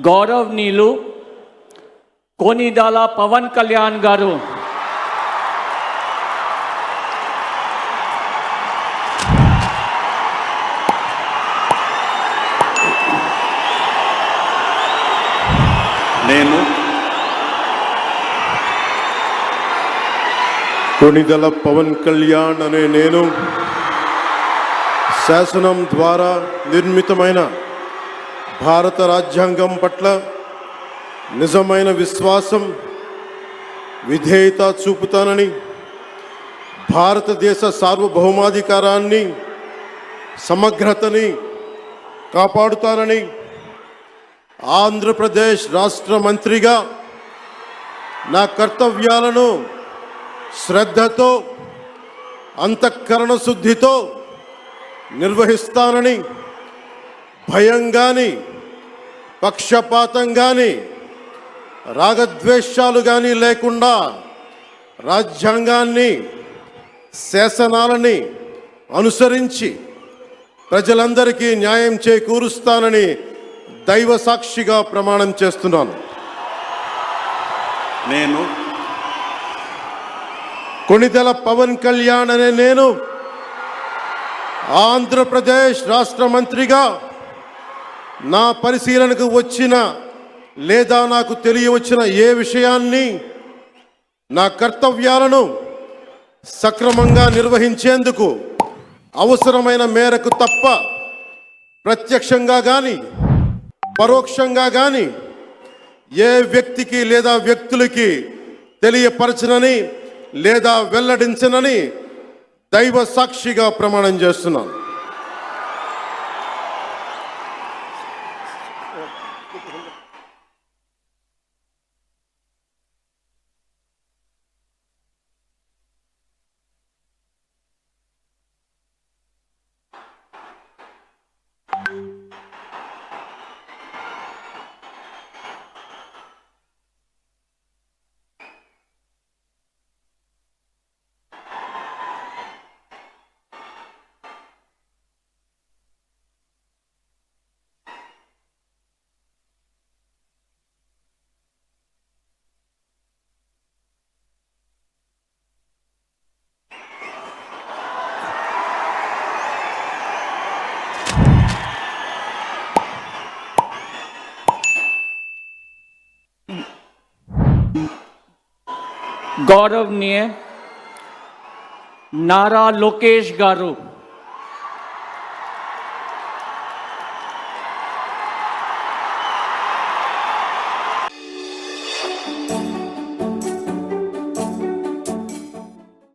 గౌరవనీయులు కొనిదెల పవన్ కళ్యాణ్ గారు నేను కొనిదెల పవన్ కళ్యాణ్ అనే నేను శాసనం ద్వారా నిర్మితమైన భారత రాజ్యాంగం పట్ల నిజమైన విశ్వాసం విధేయత చూపుతానని, భారతదేశ సార్వభౌమాధికారాన్ని సమగ్రతని కాపాడుతానని, ఆంధ్రప్రదేశ్ రాష్ట్ర మంత్రిగా నా కర్తవ్యాలను శ్రద్ధతో అంతఃకరణ శుద్ధితో నిర్వహిస్తానని, భయం కానీ పక్షపాతం కానీ రాగద్వేషాలు కానీ లేకుండా రాజ్యాంగాన్ని శాసనాలని అనుసరించి ప్రజలందరికీ న్యాయం చేకూరుస్తానని దైవ సాక్షిగా ప్రమాణం చేస్తున్నాను. నేను కొనిదెల పవన్ కళ్యాణ్ అనే నేను ఆంధ్రప్రదేశ్ రాష్ట్ర మంత్రిగా నా పరిశీలనకు వచ్చిన లేదా నాకు తెలియవచ్చిన ఏ విషయాన్ని, నా కర్తవ్యాలను సక్రమంగా నిర్వహించేందుకు అవసరమైన మేరకు తప్ప ప్రత్యక్షంగా కానీ పరోక్షంగా కానీ ఏ వ్యక్తికి లేదా వ్యక్తులకి తెలియపరచనని లేదా వెల్లడించనని దైవ సాక్షిగా ప్రమాణం చేస్తున్నాను. गौरवनीय नारा लोकेश गारू